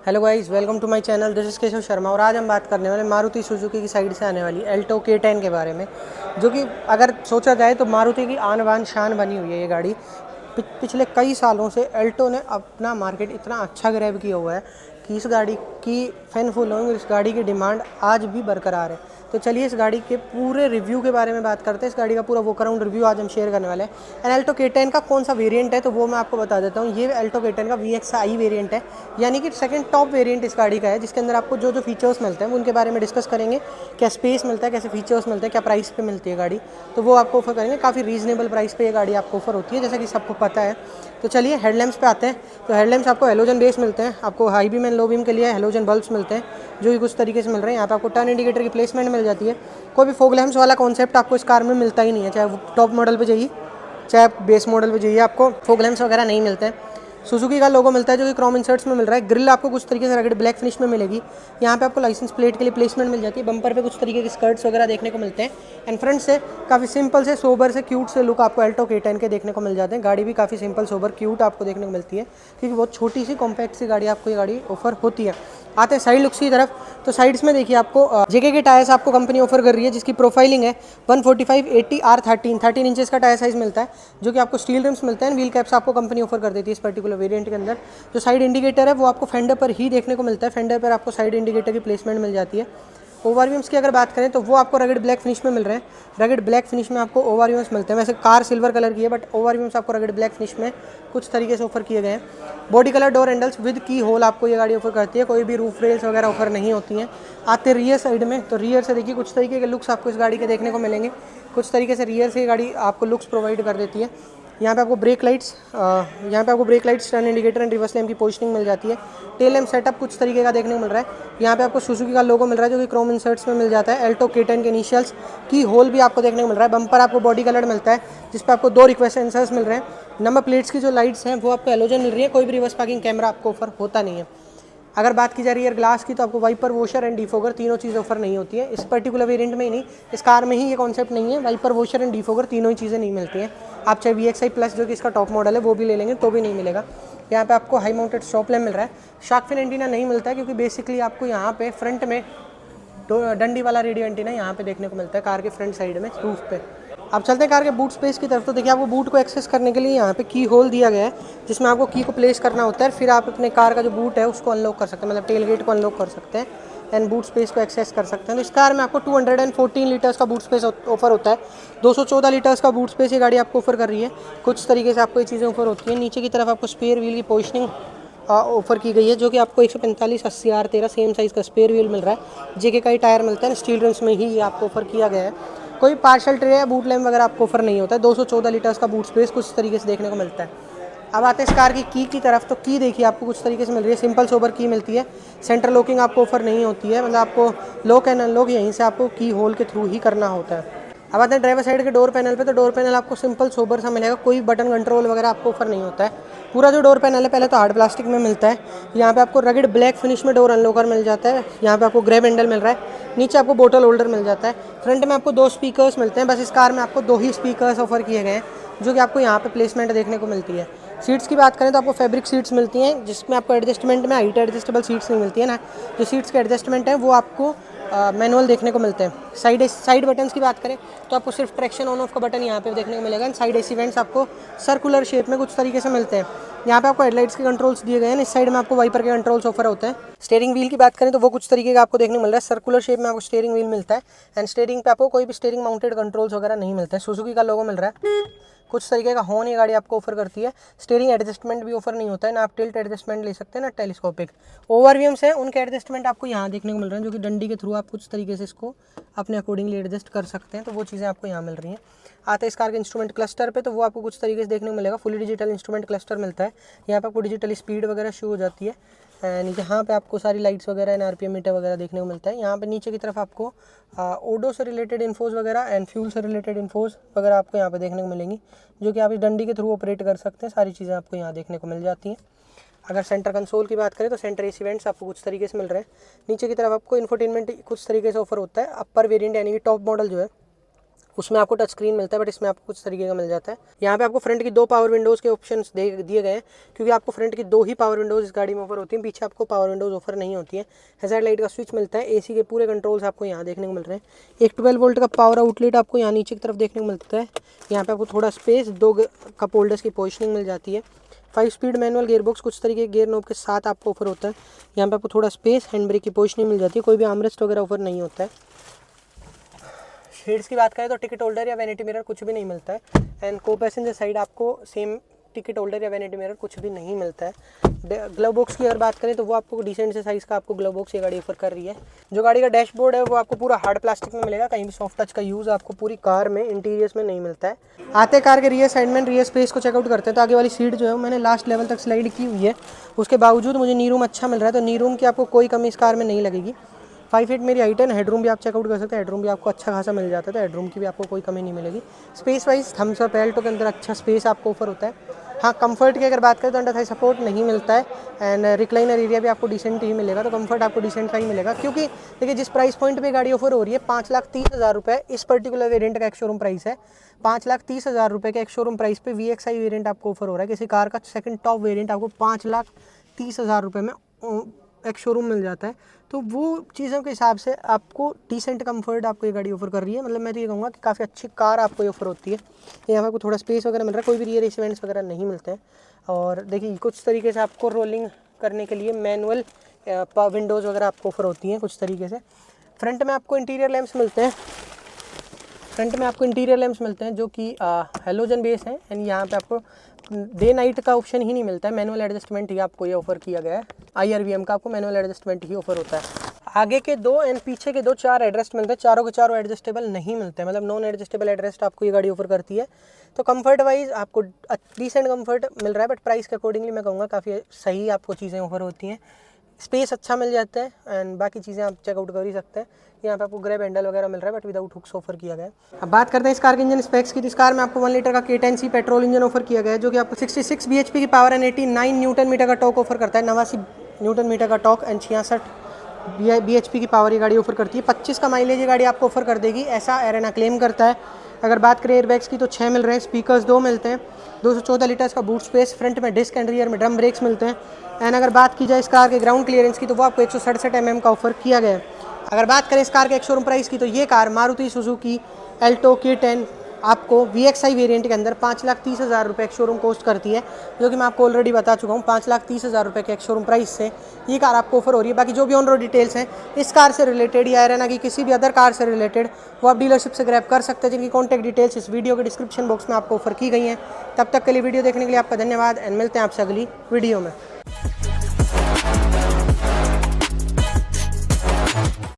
Hello guys, welcome to my channel. This is Keshav Sharma और आज हम बात करने वाले मारुति सुजुकी की साइड से आने वाली एल्टो K10 के बारे में, जो कि अगर सोचा जाए तो मारुति की आन बान शान बनी हुई है ये गाड़ी। पिछले कई सालों से एल्टो ने अपना मार्केट इतना अच्छा ग्रैब किया हुआ है कि इस गाड़ी की फैन फॉलोइंग, इस गाड़ी की डिमांड आज भी बरकरार है। तो चलिए इस गाड़ी के पूरे रिव्यू के बारे में बात करते हैं। इस गाड़ी का पूरा वॉक अराउंड रिव्यू आज हम शेयर करने वाले हैं। एंड एल्टो K10 का कौन सा वेरिएंट है तो वो मैं आपको बता देता हूँ। ये एल्टो K10 का VXi वेरिएंट है, यानी कि सेकंड टॉप वेरिएंट इस गाड़ी का है, जिसके अंदर आपको जो जो फीचर्स मिलते हैं उनके बारे में डिस्कस करेंगे। क्या स्पेस मिलता है, कैसे फीचर्स मिलते हैं, क्या प्राइस पे मिलती है गाड़ी, तो वो आपको ऑफर करेंगे। काफ़ी रीजनेबल प्राइस पे ये गाड़ी आपको ऑफर होती है, जैसा कि सबको पता है। तो चलिए हेडलैम्प्स पे आते हैं। तो हेडलैम्प्स आपको हेलोजन बेस मिलते हैं। आपको high beam and low beam के लिए हेलोजन बल्ब्स मिलते हैं, जो कि कुछ तरीके से मिल रहे हैं। यहाँ पे आपको टर्न इंडिकेटर की प्लेसमेंट मिल जाती है। कोई भी फॉग लैम्प्स वाला कॉन्सेप्ट आपको इस कार में मिलता ही नहीं है, चाहे वो टॉप मॉडल पे जाइए चाहे आप बेस मॉडल पे जाइए, आपको फॉग लैम्प्स वगैरह नहीं मिलते हैं। सुजुकी का लोगो मिलता है, जो कि क्रोम इंसर्ट्स में मिल रहा है। ग्रिल आपको कुछ तरीके से रगड़ ब्लैक फिनिश में मिलेगी। यहाँ पे आपको लाइसेंस प्लेट के लिए प्लेसमेंट मिल जाती है। बम्पर पे कुछ तरीके के स्कर्ट्स वगैरह देखने को मिलते हैं। एंड फ्रंट से काफ़ी सिंपल से सोबर से क्यूट से लुक आपको एल्टो K10 के देखने को मिल जाते हैं। गाड़ी भी काफ़ी सिंपल सोबर क्यूट आपको देखने को मिलती है, क्योंकि बहुत छोटी सी कॉम्पैक्ट सी गाड़ी आपको ये गाड़ी ऑफर होती है। आते हैं साइड लुक्स की तरफ। तो साइड्स में देखिए आपको जेके के टायर्स आपको कंपनी ऑफर कर रही है, जिसकी प्रोफाइलिंग है 145/80R13 इंचेस का टायर साइज मिलता है, जो कि आपको स्टील रिम्स मिलते हैं। व्हील कैप्स आपको कंपनी ऑफर कर देती है इस पर्टिकुलर वेरिएंट के अंदर। जो साइड इंडिकेटर है वो आपको फेंडर पर ही देखने को मिलता है। फेंडर पर आपको साइड इंडिकेटर की प्लेसमेंट मिल जाती है। ओवरव्यूम्स की अगर बात करें तो वो आपको रगड़ ब्लैक फिनिश में मिल रहे हैं। रगड़ ब्लैक फिनिश में आपको ओवरव्यूम्स मिलते हैं। वैसे कार सिल्वर कलर की है, बट ओवरव्यूम्स आपको रगड़ ब्लैक फिनिश में कुछ तरीके से ऑफर किए गए हैं। Body colour door handles with की होल आपको ये गाड़ी ऑफर करती है। कोई भी रूफ रेल्स वगैरह ऑफर नहीं होती हैं। आते रियर साइड में, तो रियर से देखिए कुछ तरीके के लुक्स आपको इस गाड़ी के देखने को मिलेंगे। कुछ तरीके से रियर से ये गाड़ी आपको लुक्स प्रोवाइड कर देती है। यहाँ पे आपको break lights, turn indicator and reverse lamp की पोजिशनिंग मिल जाती है। टेल लैम्प सेटअप कुछ तरीके का देखने को मिल रहा है। यहाँ पे आपको सुजुकी का लोगो मिल रहा है, जो कि क्रोम इंसर्ट्स में मिल जाता है। एल्टो K10 के इनिशियल्स की होल भी आपको देखने को मिल रहा है। बम्पर आपको बॉडी कलर मिलता है, जिस पे आपको 2 रिक्वेस्ट सेंसर्स मिल रहे हैं। नंबर प्लेट्स की जो लाइट्स हैं वो आपको हेलोजन मिल रही है। कोई भी रिवर्स पार्किंग कैमरा आपको ऑफर होता नहीं है। अगर बात की जा रही है ग्लास की, तो आपको वाइपर, वॉशर एंड डिफोगर तीनों चीज़ ऑफर नहीं होती है। इस पर्टिकुलर वेरिएंट में ही नहीं, इस कार में ही ये कॉन्सेप्ट नहीं है। वाइपर, वॉशर एंड डिफोगर तीनों ही चीज़ें नहीं मिलती हैं। आप चाहे VXi प्लस, जो कि इसका टॉप मॉडल है, वो भी ले लेंगे तो भी नहीं मिलेगा। यहाँ पे आपको हाई माउंटेड स्टॉप लैम्प मिल रहा है। शार्क फिन एंटीना नहीं मिलता है, क्योंकि बेसिकली आपको यहाँ पे फ्रंट में डंडी वाला रेडियो एंटीना यहाँ पे देखने को मिलता है, कार के फ्रंट साइड में रूफ पे। अब चलते हैं कार के बूट स्पेस की तरफ। तो देखिए आपको बूट को एक्सेस करने के लिए यहाँ पे की होल दिया गया है, जिसमें आपको की को प्लेस करना होता है। फिर आप अपने कार का जो बूट है उसको अनलॉक कर सकते हैं, मतलब टेल गेट को अनलॉक कर सकते हैं एंड बूट स्पेस को एक्सेस कर सकते हैं। तो इस कार में आपको 214 लीटर्स का बूट स्पेस ऑफर होता है। 214 लीटर्स का बूट स्पेस ये गाड़ी आपको ऑफर कर रही है। कुछ तरीके से आपको ये चीज़ें ऑफर होती हैं। नीचे की तरफ आपको स्पेयर व्हील की पोजिशनिंग ऑफर की गई है, जो कि आपको 145/80R13 सेम साइज़ का स्पेयर व्हील मिल रहा है। जेके का ही टायर मिलता है, स्टील रिम्स में ही ये आपको ऑफर किया गया है। कोई पार्शल ट्रे या बूट लैम्प वगैरह आपको ऑफर नहीं होता है। 214 लीटर्स का बूट स्पेस कुछ तरीके से देखने को मिलता है। अब आते हैं इस कार की तरफ। तो की देखिए आपको कुछ तरीके से मिल रही है। सिंपल सोबर की मिलती है। सेंटर लॉकिंग आपको ऑफर नहीं होती है, मतलब आपको लॉक एंड अनलॉक यहीं से आपको की होल के थ्रू ही करना होता है। अब आते हैं ड्राइवर साइड के डोर पैनल पे। तो डोर पैनल आपको सिंपल सोबर सा मिलेगा। कोई बटन कंट्रोल वगैरह आपको ऑफर नहीं होता है। पूरा जो डोर पैनल है पहले तो हार्ड प्लास्टिक में मिलता है। यहाँ पे आपको रगड़ ब्लैक फिनिश में डोर अनलॉकर मिल जाता है। यहाँ पे आपको ग्रैब हैंडल मिल रहा है। नीचे आपको बोतल होल्डर मिल जाता है। फ्रंट में आपको 2 स्पीकर्स मिलते हैं। बस इस कार में आपको 2 ही स्पीकर्स ऑफर किए गए हैं, जो कि आपको यहाँ पे प्लेसमेंट देखने को मिलती है। सीट्स की बात करें तो आपको फैब्रिक सीट्स मिलती हैं, जिसमें आपको एडजस्टमेंट में हाइट एडजस्टेबल सीट्स नहीं मिलती है ना। जो सीट्स के एडजस्टमेंट है वो आपको मैनुअल देखने को मिलते हैं। साइड बटन्स की बात करें तो आपको सिर्फ ट्रैक्शन ऑन ऑफ का बटन यहाँ पे देखने को मिलेगा। साइड AC वेंट्स आपको सर्कुलर शेप में कुछ तरीके से मिलते हैं। यहाँ पे आपको हेडलाइट्स के कंट्रोल्स दिए गए हैं। इस साइड में आपको वाइपर के कंट्रोल्स ऑफर होते हैं। स्टीयरिंग व्हील की बात करें तो वो कुछ तरीके का आपको देखने को मिल रहा है। सर्कुलर शेप में आपको स्टीयरिंग व्हील मिलता है एंड स्टीयरिंग पे आपको कोई भी स्टीयरिंग माउंटेड कंट्रोल्स वगैरह नहीं मिलते हैं। सुजुकी का लोगो मिल रहा है। कुछ तरीके का हॉर्न ये गाड़ी आपको ऑफर करती है। स्टीयरिंग एडजस्टमेंट भी ऑफर नहीं होता है, ना आप टिल्ट एडजस्टमेंट ले सकते हैं ना टेलीस्कोपिक। ओवरव्यूम्स हैं, उनके एडजस्टमेंट आपको यहाँ देखने को मिल रहे हैं, जो कि डंडी के थ्रू आप कुछ तरीके से इसको अपने अकॉर्डिंगली एडजस्ट कर सकते हैं। तो वो चीज़ें आपको यहाँ मिल रही हैं। आते हैं इस कार के इंस्ट्रूमेंट क्लस्टर पे। तो वो आपको कुछ तरीके से देखने को मिलेगा। फुली डिजिटल इंस्ट्रूमेंट क्लस्टर मिलता है। यहाँ पे आपको डिजिटल स्पीड वगैरह शो हो जाती है एंड यहाँ पे आपको सारी लाइट्स वगैरह एंड RPM मीटर वगैरह देखने को मिलता है। यहाँ पे नीचे की तरफ आपको ओडो से रिलेटेड इन्फोज वगैरह एंड फ्यूल से रिलेटेड इन्फोज वगैरह आपको यहाँ पे देखने को मिलेंगी, जो कि आप इस डंडी के थ्रू ऑपरेट कर सकते हैं। सारी चीज़ें आपको यहाँ देखने को मिल जाती हैं। अगर सेंटर कंसोल की बात करें तो सेंटर AC वेंट्स आपको कुछ तरीके से मिल रहे हैं। नीचे की तरफ आपको इन्फोटेनमेंट कुछ तरीके से ऑफर होता है। अपर वेरिएंट यानी कि टॉप मॉडल जो है उसमें आपको टच स्क्रीन मिलता है, बट इसमें आपको कुछ तरीके का मिल जाता है। यहाँ पे आपको फ्रंट की 2 पावर विंडोज़ के ऑप्शंस दिए गए हैं, क्योंकि आपको फ्रंट की 2 ही पावर विंडोज़ इस गाड़ी में ऑफर होती हैं, पीछे आपको पावर विंडोज़ ऑफर नहीं होती है। हेडलाइट लाइट का स्विच मिलता है, एसी के पूरे कंट्रोल्स आपको यहाँ देखने को मिल रहे हैं। एक 12 वोल्ट का पावर आउटलेट आपको यहाँ नीचे की तरफ देखने को मिलता है। यहाँ पे आपको थोड़ा स्पेस, 2 कप होल्डर्स की पोजिशनिंग मिल जाती है। 5 स्पीड मैनुअल गेयरबॉक्स कुछ तरीके के गेयर नोब के साथ आपको ऑफर होता है। यहाँ पे आपको थोड़ा स्पेस, हैंड ब्रेक की पोजिशनिंग मिल जाती है, कोई भी आर्मरेस्ट वगैरह ऑफर नहीं होता है। शेड्स की बात करें तो टिकट होल्डर या वैनिटी मिरर कुछ भी नहीं मिलता है। एंड को पैसेंजर साइड आपको सेम टिकट होल्डर या वैनिटी मिरर कुछ भी नहीं मिलता है। ग्लव बॉक्स की अगर बात करें तो वो आपको डिसेंट से साइज़ का आपको ग्लव बॉक्स ये गाड़ी ऑफर कर रही है। जो गाड़ी का डैशबोर्ड है वो आपको पूरा हार्ड प्लास्टिक में मिलेगा, कहीं भी सॉफ्ट टच का यूज़ आपको पूरी कार में इंटीरियर्स में नहीं मिलता है। आते कार के रियर साइड में रियर स्पेस को चेकआउट करते हैं तो आगे वाली सीट जो है मैंने लास्ट लेवल तक स्लाइड की हुई है। उसके बावजूद मुझे नी रूम अच्छा मिल रहा है, तो नी रूम की आपको कोई कमी इस कार में नहीं लगेगी। 5 फीट मेरी हाइट है। हेडरूम भी आप चेकआउट कर सकते हैं, हेडरूम भी आपको अच्छा खासा मिल जाता है, तो हेडरूम की भी आपको कोई कमी नहीं मिलेगी। Space wise thumbs up Alto के अंदर अच्छा स्पेस आपको ऑफर होता है। हाँ, कंफर्ट की अगर बात करें तो अंडर थाई सपोर्ट नहीं मिलता है। एंड रिक्लाइनर एरिया भी आपको डिसेंट ही मिलेगा, तो कंफर्ट आपको डिसेंट का ही मिलेगा, क्योंकि देखिए जिस प्राइस पॉइंट पे गाड़ी ऑफर हो रही है 5,30,000 रुपये इस पर्टिकुलर वेरिएंट का एक शोरूम प्राइस है। 5,30,000 रुपये के एक शोरूम प्राइस पे VXI वेरिएंट आपको ऑफर हो रहा है। किसी कार का सेकंड टॉप वेरिएंट आपको 5,30,000 रुपये में एक शोरूम मिल जाता है। तो वो चीज़ों के हिसाब से आपको डिसेंट कंफर्ट आपको ये गाड़ी ऑफर कर रही है। मतलब मैं तो ये कहूँगा कि काफ़ी अच्छी कार आपको ये ऑफर होती है। यहाँ पर आपको थोड़ा स्पेस वगैरह मिल रहा है, कोई भी रियर इवेंट्स वगैरह नहीं मिलते हैं। और देखिए कुछ तरीके से आपको रोलिंग करने के लिए मैनुअल विंडोज़ वगैरह आपको ऑफर होती हैं कुछ तरीके से। फ्रंट में आपको इंटीरियर लैंप्स मिलते हैं, जो कि हेलोजन बेस हैं। एंड यहाँ पे आपको डे नाइट का ऑप्शन ही नहीं मिलता है, मैनुअल एडजस्टमेंट ही आपको ये ऑफर किया गया है। IRVM का आपको मैनुअल एडजस्टमेंट ही ऑफर होता है। आगे के 2 एंड पीछे के 2 4 एडजस्ट मिलते हैं, चारों के चारों एडजस्टेबल नहीं मिलते हैं, मतलब नॉन एडजस्टेबल एडजस्ट आपको ये गाड़ी ऑफर करती है। तो कंफर्ट वाइज आपको डिसेंट कंफर्ट मिल रहा है, बट प्राइस के अकॉर्डिंगली मैं कहूँगा काफ़ी सही आपको चीज़ें ऑफर होती हैं। स्पेस अच्छा मिल जाता है एंड बाकी चीज़ें आप चेकआउट कर ही सकते हैं। यहाँ पे आपको ग्रैब हैंडल वगैरह मिल रहा है, बट विदाउट हुक्स ऑफर किया गया है। अब बात करते हैं इस कार के इंजन स्पेक्स की। तो इस कार में आपको 1 लीटर का K10C पेट्रोल इंजन ऑफर किया गया है, जो कि आपको 66 bhp की पावर एंड 89 न्यूटन मीटर का टॉर्क ऑफर करता है। 89 न्यूटन मीटर का टॉर्क एंड 66 bhp की पावर ये गाड़ी ऑफर करती है। 25 का माइलेज ये गाड़ी आपको ऑफर कर देगी, ऐसा एरेना क्लेम करता है। अगर बात करें एयरबैग्स की तो 6 मिल रहे हैं, स्पीकर्स 2 मिलते हैं, 214 लीटर्स का बूट स्पेस, फ्रंट में डिस्क एंड रियर में ड्रम ब्रेक्स मिलते हैं। एंड अगर बात की जाए इस कार के ग्राउंड क्लियरेंस की तो वो आपको 167 mm का ऑफर किया गया है। अगर बात करें इस कार के एक शोरूम प्राइस की तो ये car Maruti Suzuki Alto K10 आपको VXI वेरिएंट के अंदर 5,30,000 रुपये एक शोरूम कॉस्ट करती है, जो कि मैं आपको ऑलरेडी बता चुका हूँ। 5,30,000 रुपये के एक शोरूम प्राइस से ये कार आपको ऑफर हो रही है। बाकी जो भी ऑन रोड डिटेल्स हैं इस कार से रिलेटेड या एरेना की किसी भी अदर कार से रिलेटेड वो आप डीलरशिप से ग्रैब कर सकते हैं, जिनकी कॉन्टैक्ट डिटेल्स इस वीडियो के डिस्क्रिप्शन बॉक्स में आपको ऑफर की गई हैं। तब तक के लिए वीडियो देखने के लिए आपका धन्यवाद एंड मिलते हैं आपसे अगली वीडियो में।